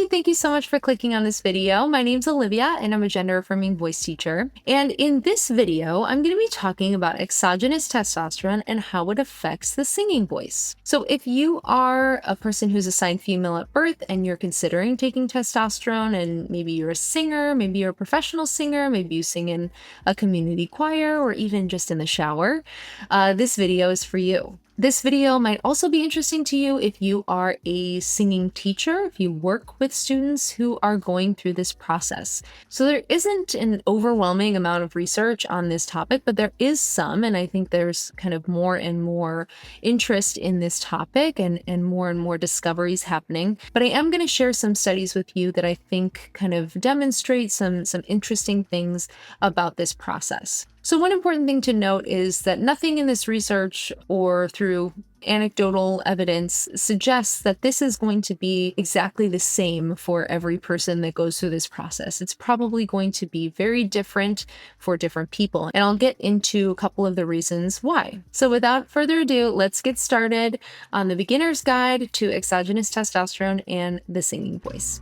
Hey, thank you so much for clicking on this video. My name's Olivia and I'm a gender affirming voice teacher. And in this video, I'm going to be talking about exogenous testosterone and how it affects the singing voice. So if you are a person who's assigned female at birth and you're considering taking testosterone, and maybe you're a singer, maybe you're a professional singer, maybe you sing in a community choir or even just in the shower, this video is for you. This video might also be interesting to you if you are a singing teacher, if you work with students who are going through this process. So there isn't an overwhelming amount of research on this topic, but there is some, and I think there's kind of more and more interest in this topic and more discoveries happening. But I am going to share some studies with you that I think kind of demonstrate some interesting things about this process. So one important thing to note is that nothing in this research or through anecdotal evidence suggests that this is going to be exactly the same for every person that goes through this process. It's probably going to be very different for different people, and I'll get into a couple of the reasons why. So without further ado, let's get started on the beginner's guide to exogenous testosterone and the singing voice.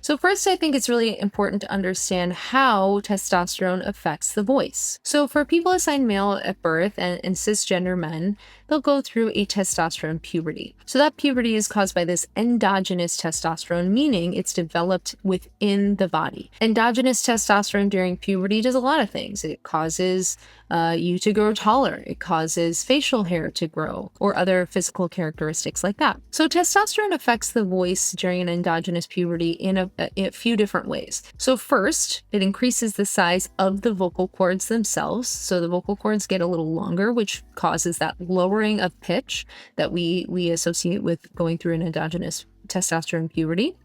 So first, I think it's really important to understand how testosterone affects the voice. So for people assigned male at birth and cisgender men, they'll go through a testosterone puberty. So that puberty is caused by this endogenous testosterone, meaning it's developed within the body. Endogenous testosterone during puberty does a lot of things. It causes you to grow taller. It causes facial hair to grow or other physical characteristics like that. So testosterone affects the voice during an endogenous puberty in a few different ways. So first, it increases the size of the vocal cords themselves. So the vocal cords get a little longer, which causes that lowering of pitch that we associate with going through an endogenous testosterone puberty.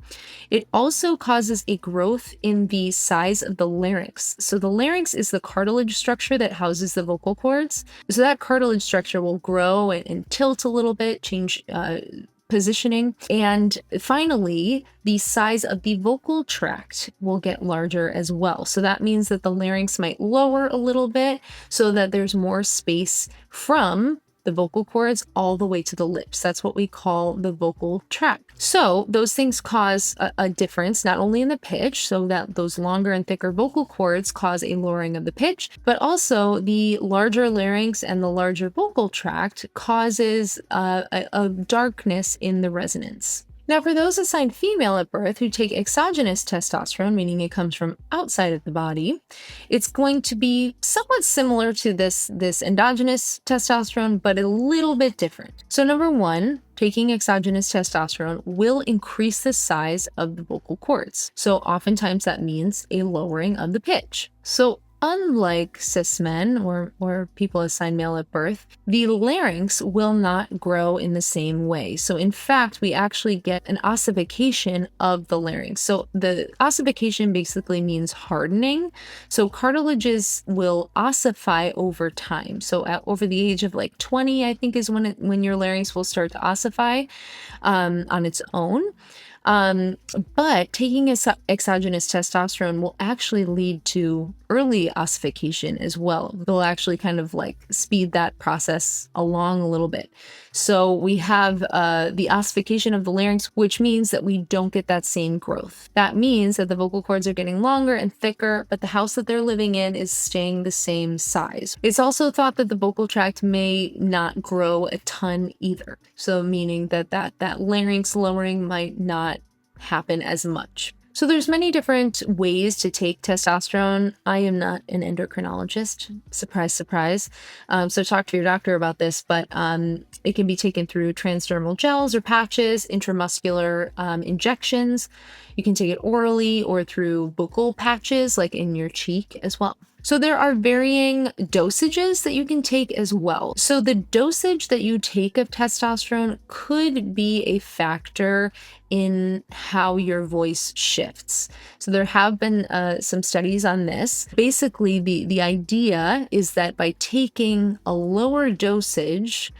It also causes a growth in the size of the larynx. So the larynx is the cartilage structure that houses the vocal cords. So that cartilage structure will grow and tilt a little bit, change positioning. And finally, the size of the vocal tract will get larger as well. So that means that the larynx might lower a little bit so that there's more space from the vocal cords all the way to the lips. That's what we call the vocal tract. So those things cause a difference, not only in the pitch, so that those longer and thicker vocal cords cause a lowering of the pitch, but also the larger larynx and the larger vocal tract causes a darkness in the resonance. Now, for those assigned female at birth who take exogenous testosterone, meaning it comes from outside of the body, it's going to be somewhat similar to this endogenous testosterone, but a little bit different. So number one, taking exogenous testosterone will increase the size of the vocal cords. So oftentimes that means a lowering of the pitch. So unlike cis men or people assigned male at birth, the larynx will not grow in the same way. So in fact, we actually get an ossification of the larynx. So the ossification basically means hardening. So cartilages will ossify over time. So over the age of like 20, I think is when your larynx will start to ossify on its own. But taking exogenous testosterone will actually lead to early ossification as well. They'll actually kind of like speed that process along a little bit. So we have the ossification of the larynx, which means that we don't get that same growth. That means that the vocal cords are getting longer and thicker, but the house that they're living in is staying the same size. It's also thought that the vocal tract may not grow a ton either. So meaning that larynx lowering might not happen as much. So there's many different ways to take testosterone. I am not an endocrinologist, surprise, surprise. So talk to your doctor about this, but it can be taken through transdermal gels or patches, intramuscular injections. You can take it orally or through buccal patches, like in your cheek as well. So there are varying dosages that you can take as well. So the dosage that you take of testosterone could be a factor in how your voice shifts. So there have been some studies on this. Basically, the idea is that by taking a lower dosage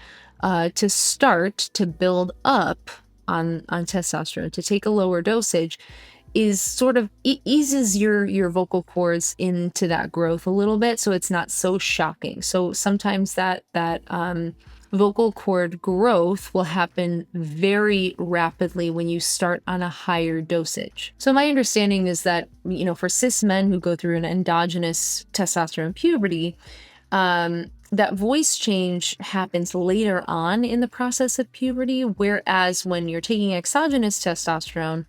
to start to build up on testosterone, to take a lower dosage, is sort of eases your vocal cords into that growth a little bit, so it's not so shocking. So sometimes that vocal cord growth will happen very rapidly when you start on a higher dosage. So my understanding is that, for cis men who go through an endogenous testosterone puberty, that voice change happens later on in the process of puberty, whereas when you're taking exogenous testosterone,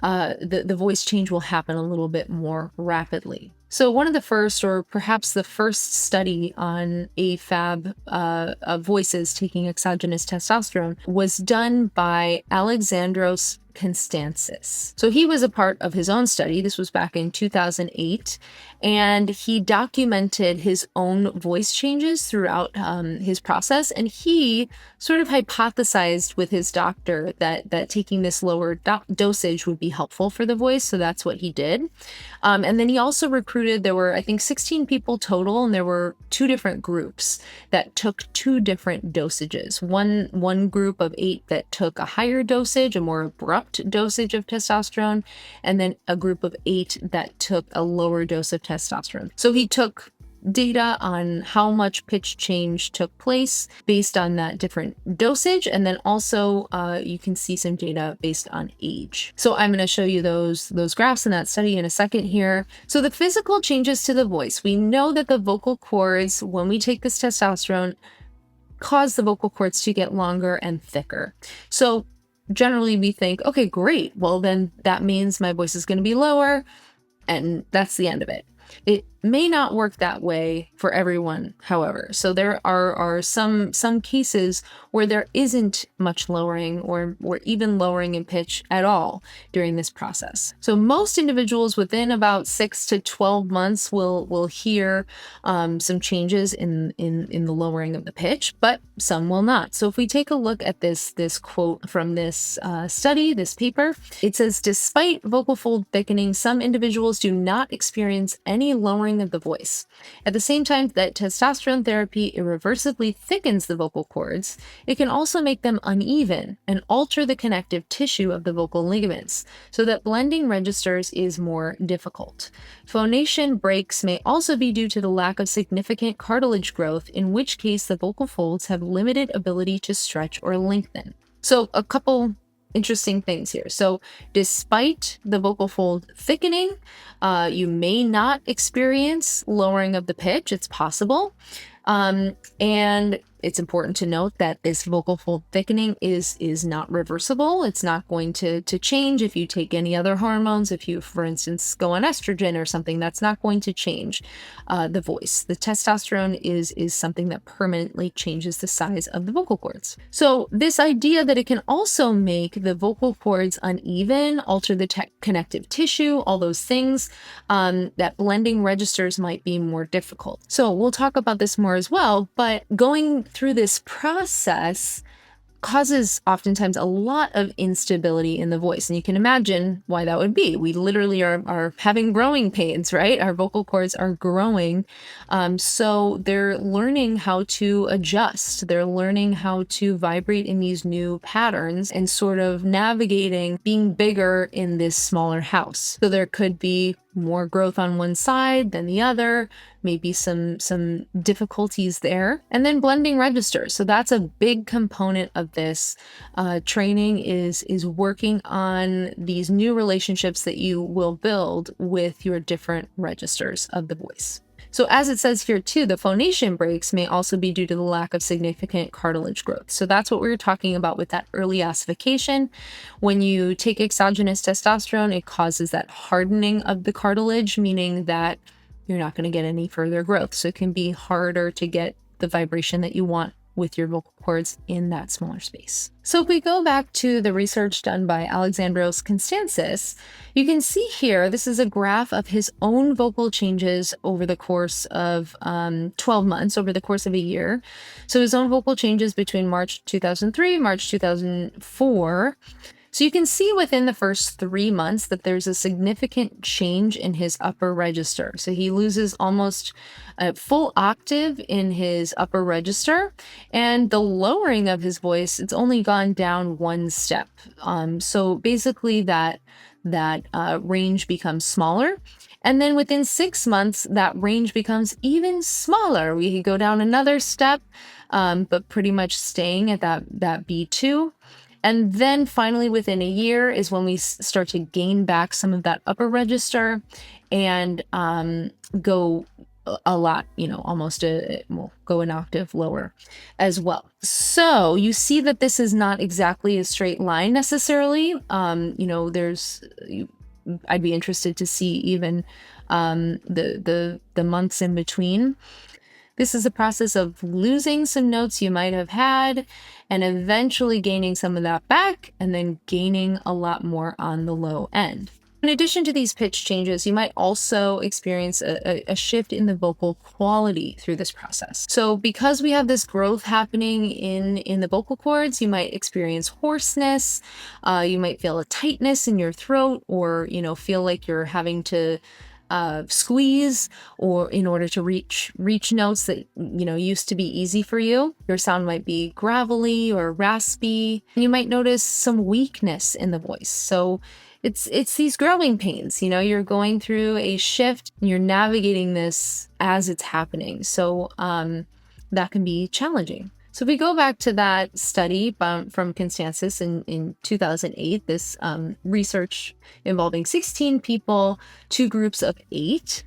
the voice change will happen a little bit more rapidly. So one of the first, or perhaps the first study on AFAB of voices taking exogenous testosterone was done by Alexandros Constansis. So he was a part of his own study. This was back in 2008, and he documented his own voice changes throughout his process. And he sort of hypothesized with his doctor that taking this lower dosage would be helpful for the voice. So that's what he did. And then he also recruited, there were, I think, 16 people total, and there were 2 different groups that took 2 different dosages. One group of 8 that took a higher dosage, a more abrupt dosage of testosterone, and then a group of 8 that took a lower dose of testosterone. So he took data on how much pitch change took place based on that different dosage, and then also you can see some data based on age. So I'm going to show you those graphs in that study in a second here. So the physical changes to the voice. We know that the vocal cords, when we take this testosterone, cause the vocal cords to get longer and thicker. So generally we think, okay, great, well then that means my voice is going to be lower, and that's the end of it. It may not work that way for everyone, however. So there are some cases where there isn't much lowering or even lowering in pitch at all during this process. So most individuals within about 6 to 12 months will hear some changes in the lowering of the pitch, but some will not. So if we take a look at this quote from this study, this paper, it says, despite vocal fold thickening, some individuals do not experience any lowering of the voice. At the same time that testosterone therapy irreversibly thickens the vocal cords, it can also make them uneven and alter the connective tissue of the vocal ligaments, so that blending registers is more difficult. Phonation breaks may also be due to the lack of significant cartilage growth, in which case the vocal folds have limited ability to stretch or lengthen. So a couple interesting things here. So despite the vocal fold thickening, you may not experience lowering of the pitch. It's possible. And it's important to note that this vocal fold thickening is not reversible. It's not going to change if you take any other hormones. If you, for instance, go on estrogen or something, that's not going to change the voice. The testosterone is something that permanently changes the size of the vocal cords. So this idea that it can also make the vocal cords uneven, alter the connective tissue, all those things, that blending registers might be more difficult. So we'll talk about this more as well, but going through this process causes oftentimes a lot of instability in the voice. And you can imagine why that would be. We literally are having growing pains, right? Our vocal cords are growing. So they're learning how to adjust. They're learning how to vibrate in these new patterns and sort of navigating being bigger in this smaller house. So there could be more growth on one side than the other, maybe some difficulties there. And then blending registers. So that's a big component of this training is working on these new relationships that you will build with your different registers of the voice. So as it says here too, the phonation breaks may also be due to the lack of significant cartilage growth. So that's what we were talking about with that early ossification. When you take exogenous testosterone, it causes that hardening of the cartilage, meaning that you're not going to get any further growth. So it can be harder to get the vibration that you want with your vocal cords in that smaller space. So if we go back to the research done by Alexandros Constansis, you can see here, this is a graph of his own vocal changes over the course of 12 months, over the course of a year. So his own vocal changes between March 2003, March 2004. So you can see within the first 3 months that there's a significant change in his upper register. So he loses almost a full octave in his upper register, and the lowering of his voice, it's only gone down 1 step. So basically that that range becomes smaller. And then within 6 months, that range becomes even smaller. We could go down another step, but pretty much staying at that B2. And then finally, within a year is when we start to gain back some of that upper register and go a lot, almost well, go an octave lower as well. So you see that this is not exactly a straight line necessarily. I'd be interested to see even the months in between. This is a process of losing some notes you might have had and eventually gaining some of that back and then gaining a lot more on the low end. In addition to these pitch changes, you might also experience a shift in the vocal quality through this process. So because we have this growth happening in the vocal cords, you might experience hoarseness, you might feel a tightness in your throat, or feel like you're having to squeeze or in order to reach notes that used to be easy for you. Your sound might be gravelly or raspy. You might notice some weakness in the voice. So it's these growing pains. You're going through a shift, you're navigating this as it's happening. So that can be challenging. So if we go back to that study from Constansis in 2008, this research involving 16 people, 2 groups of 8,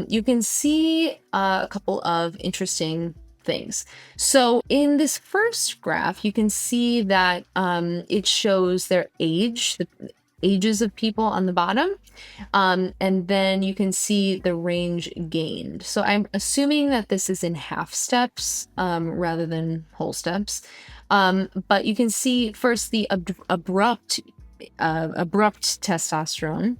you can see a couple of interesting things. So in this first graph, you can see that it shows their age, the ages of people on the bottom. And then you can see the range gained. So I'm assuming that this is in half steps rather than whole steps. But you can see first the abrupt testosterone.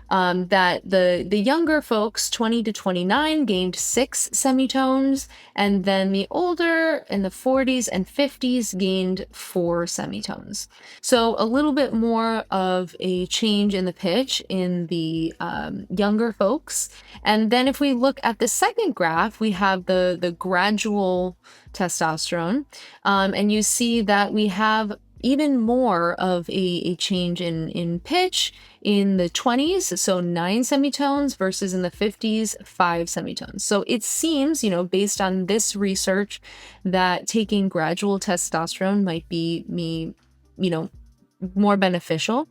That the younger folks, 20 to 29, gained 6 semitones, and then the older in the 40s and 50s gained 4 semitones. So a little bit more of a change in the pitch in the younger folks. And then if we look at the second graph, we have the gradual testosterone, and you see that we have even more of a change in pitch in the 20s, so 9 semitones versus in the 50s, 5 semitones. So it seems, based on this research, that taking gradual testosterone might be more beneficial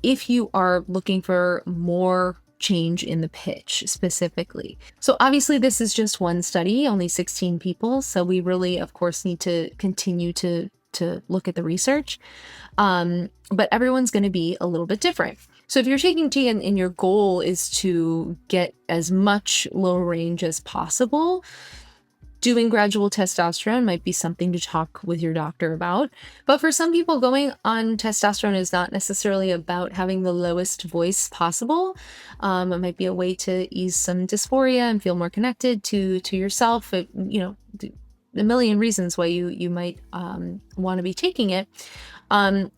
if you are looking for more change in the pitch specifically. So obviously this is just one study, only 16 people. So we really, of course, need to continue to look at the research. But everyone's going to be a little bit different. So if you're taking T and your goal is to get as much low range as possible, doing gradual testosterone might be something to talk with your doctor about. But for some people, going on testosterone is not necessarily about having the lowest voice possible. It might be a way to ease some dysphoria and feel more connected to yourself. A million reasons why you might want to be taking it.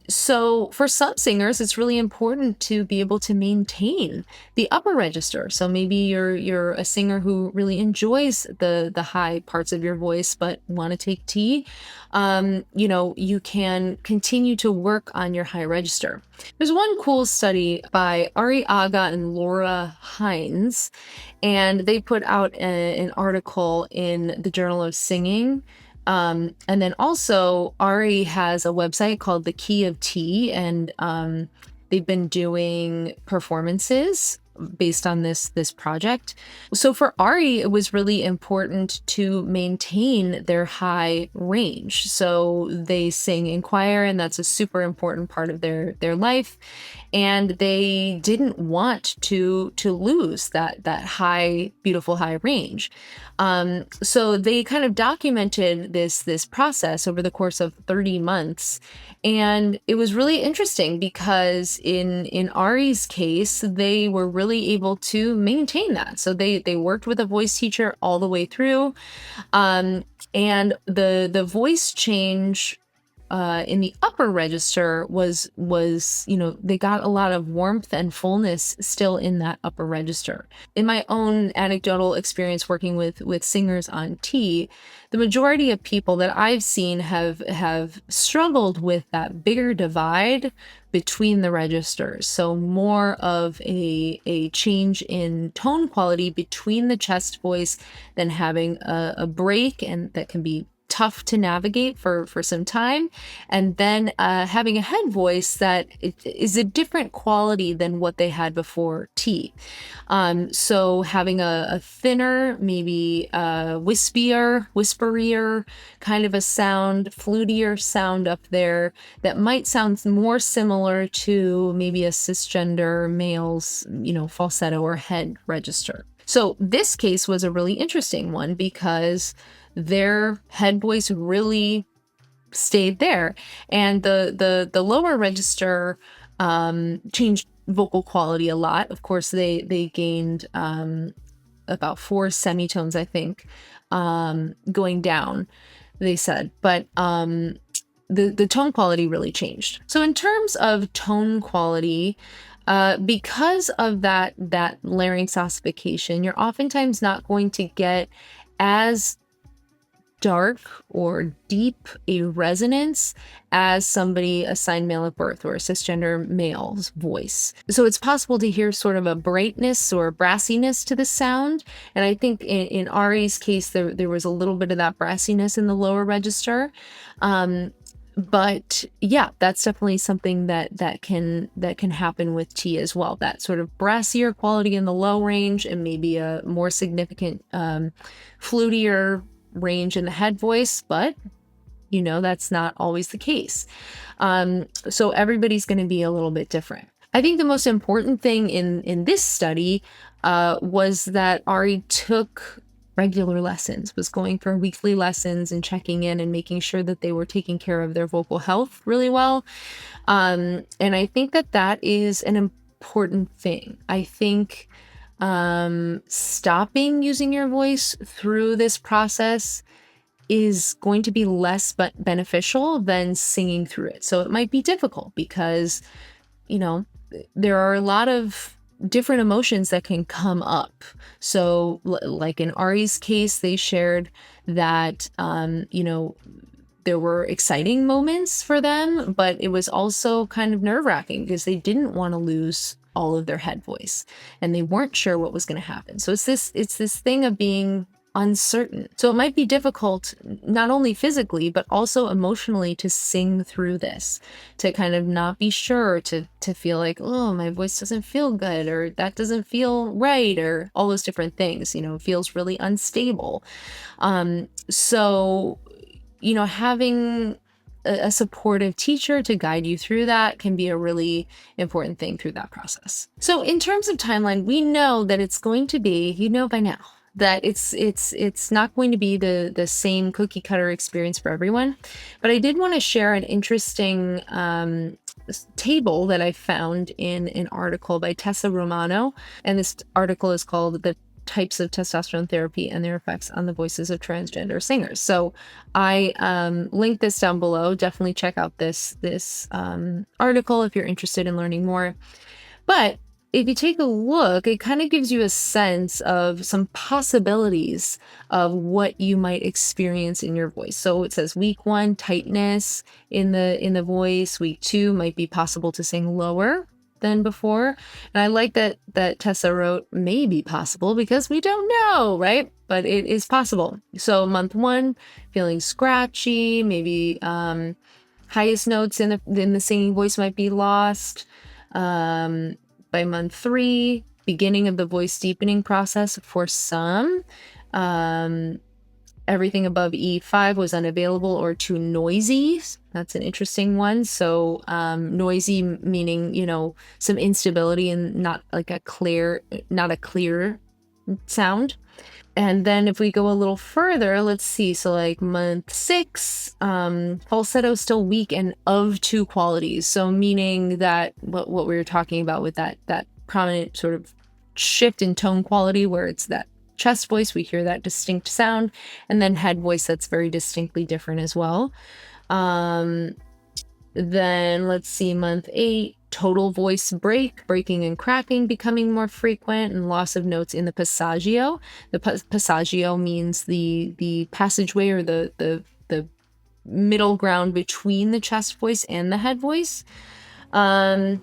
So for some singers, it's really important to be able to maintain the upper register. So maybe you're a singer who really enjoys the high parts of your voice, but want to take T. You can continue to work on your high register. There's one cool study by Ari Aga and Laura Hines, and they put out an article in the Journal of Singing. And then also Ari has a website called The Key of T, and they've been doing performances based on this project. So for Ari, it was really important to maintain their high range. So they sing in choir, and that's a super important part of their life. And they didn't want to lose that high, beautiful high range. So they kind of documented this process over the course of 30 months. And it was really interesting because in Ari's case, they were really able to maintain that. So they worked with a voice teacher all the way through. And the voice change in the upper register was they got a lot of warmth and fullness still in that upper register. In my own anecdotal experience working with singers on T, the majority of people that I've seen have struggled with that bigger divide between the registers. So more of a change in tone quality between the chest voice than having a break, and that can be tough to navigate for some time, and then having a head voice that is a different quality than what they had before T. So having a thinner, maybe whisperier kind of a sound, flutier sound up there that might sound more similar to maybe a cisgender male's, falsetto or head register. So this case was a really interesting one because their head voice really stayed there, and the lower register changed vocal quality a lot. Of course, they gained about 4 semitones, I think, going down, they said, but the tone quality really changed. So in terms of tone quality, because of that larynx ossification, you're oftentimes not going to get as dark or deep a resonance as somebody assigned male at birth or a cisgender male's voice. So it's possible to hear sort of a brightness or brassiness to the sound. And I think in Ari's case, there was a little bit of that brassiness in the lower register. But yeah, that's definitely something that can happen with T as well. That sort of brassier quality in the low range and maybe a more significant flutier range in the head voice, but that's not always the case. So everybody's going to be a little bit different. I think the most important thing in this study was that Ari took regular lessons, was going for weekly lessons and checking in and making sure that they were taking care of their vocal health really well. And I think that is an important thing. I think stopping using your voice through this process is going to be less but beneficial than singing through it. So it might be difficult because, there are a lot of different emotions that can come up. So like in Ari's case, they shared that, there were exciting moments for them, but it was also kind of nerve-wracking because they didn't want to lose all of their head voice and they weren't sure what was going to happen. So it's this thing of being uncertain. So it might be difficult, not only physically, but also emotionally, to sing through this, to kind of not be sure, to feel like, oh, my voice doesn't feel good, or that doesn't feel right, or all those different things, it feels really unstable. So, having a supportive teacher to guide you through that can be a really important thing through that process. So in terms of timeline, we know that it's going to be, by now, that it's not going to be the same cookie cutter experience for everyone. But I did want to share an interesting table that I found in an article by Tessa Romano. And this article is called "The Types of Testosterone Therapy and Their Effects on the Voices of Transgender Singers." So I linked this down below. Definitely check out this article if you're interested in learning more. But if you take a look, it kind of gives you a sense of some possibilities of what you might experience in your voice. So it says week 1, tightness in the voice. Week 2 might be possible to sing lower than before. And I like that Tessa wrote may be possible because we don't know, right? But it is possible. So month 1, feeling scratchy, maybe highest notes in the singing voice might be lost. By month 3, beginning of the voice deepening process for some. Everything above E5 was unavailable or too noisy. That's an interesting one. So noisy meaning, some instability and not a clear sound. And then if we go a little further, let's see. So like month 6, falsetto still weak and of 2 qualities. So meaning that what we were talking about with that prominent sort of shift in tone quality, where it's that chest voice, we hear that distinct sound, and then head voice that's very distinctly different as well. Then let's see, month 8, total voice breaking and cracking becoming more frequent, and loss of notes in the passaggio. The passaggio means the passageway, or the middle ground between the chest voice and the head voice. And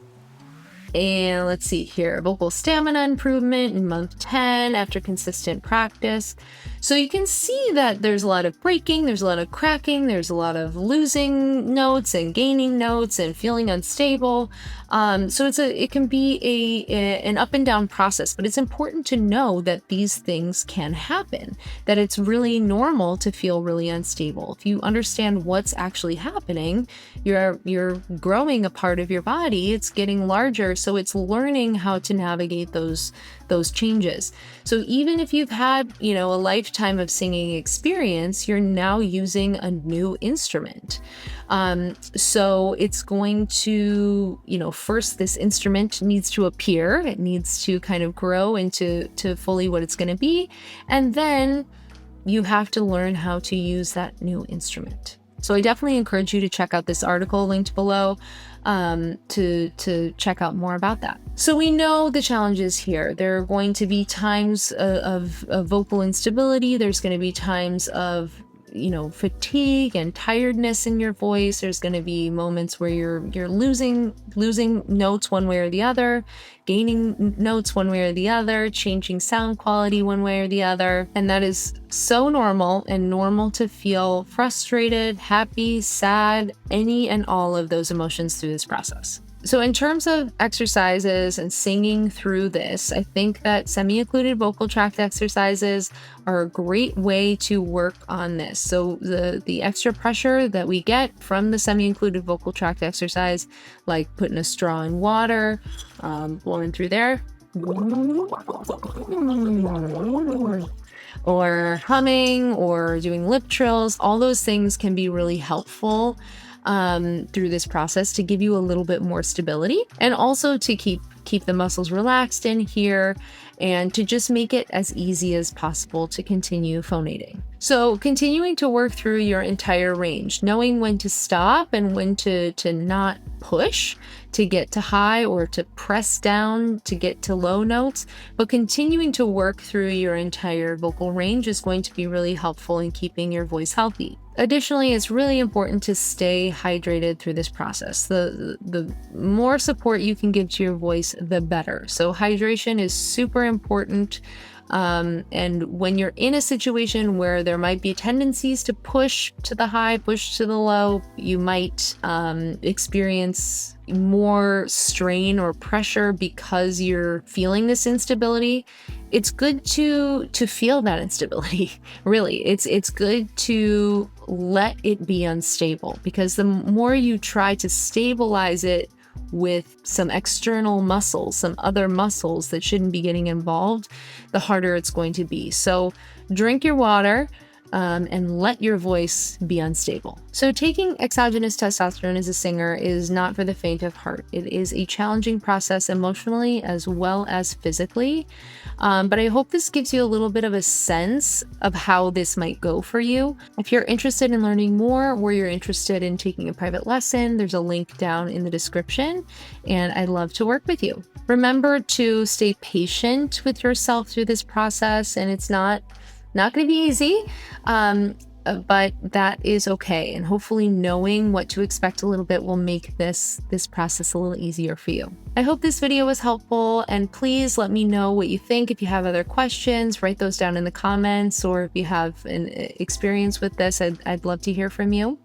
let's see here, vocal stamina improvement in month 10 after consistent practice. So you can see that there's a lot of breaking, there's a lot of cracking, there's a lot of losing notes and gaining notes and feeling unstable. So it can be an up and down process, but it's important to know that these things can happen, that it's really normal to feel really unstable. If you understand what's actually happening, you're growing a part of your body, it's getting larger, so it's learning how to navigate those changes. So even if you've had, a lifetime of singing experience, you're now using a new instrument. So it's going to, first this instrument needs to appear, it needs to kind of grow into fully what it's going to be. And then you have to learn how to use that new instrument. So I definitely encourage you to check out this article linked below to check out more about that. So we know the challenges here. There are going to be times of vocal instability. There's going to be times of fatigue and tiredness in your voice. There's going to be moments where you're losing notes one way or the other, gaining notes one way or the other, changing sound quality one way or the other. And that is so normal, and normal to feel frustrated, happy, sad, any and all of those emotions through this process. So in terms of exercises and singing through this, I think that semi-occluded vocal tract exercises are a great way to work on this. So the extra pressure that we get from the semi-occluded vocal tract exercise, like putting a straw in water, blowing through there, or humming, or doing lip trills, all those things can be really helpful through this process to give you a little bit more stability, and also to keep the muscles relaxed in here, and to just make it as easy as possible to continue phonating. So continuing to work through your entire range, knowing when to stop and when to not push to get to high, or to press down to get to low notes, but continuing to work through your entire vocal range is going to be really helpful in keeping your voice healthy. Additionally, it's really important to stay hydrated through this process. The more support you can give to your voice, the better. So hydration is super important. And when you're in a situation where there might be tendencies to push to the high, push to the low, you might experience more strain or pressure because you're feeling this instability. It's good to feel that instability. Really, it's good to let it be unstable, because the more you try to stabilize it with some external muscles, some other muscles that shouldn't be getting involved, the harder it's going to be. So drink your water, and let your voice be unstable. So taking exogenous testosterone as a singer is not for the faint of heart. It is a challenging process emotionally as well as physically. But I hope this gives you a little bit of a sense of how this might go for you. If you're interested in learning more, or you're interested in taking a private lesson, there's a link down in the description, and I'd love to work with you. Remember to stay patient with yourself through this process, and it's not going to be easy, but that is okay. And hopefully knowing what to expect a little bit will make this process a little easier for you. I hope this video was helpful, and please let me know what you think. If you have other questions, write those down in the comments, or if you have an experience with this, I'd love to hear from you.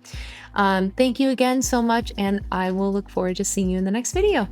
Thank you again so much, and I will look forward to seeing you in the next video.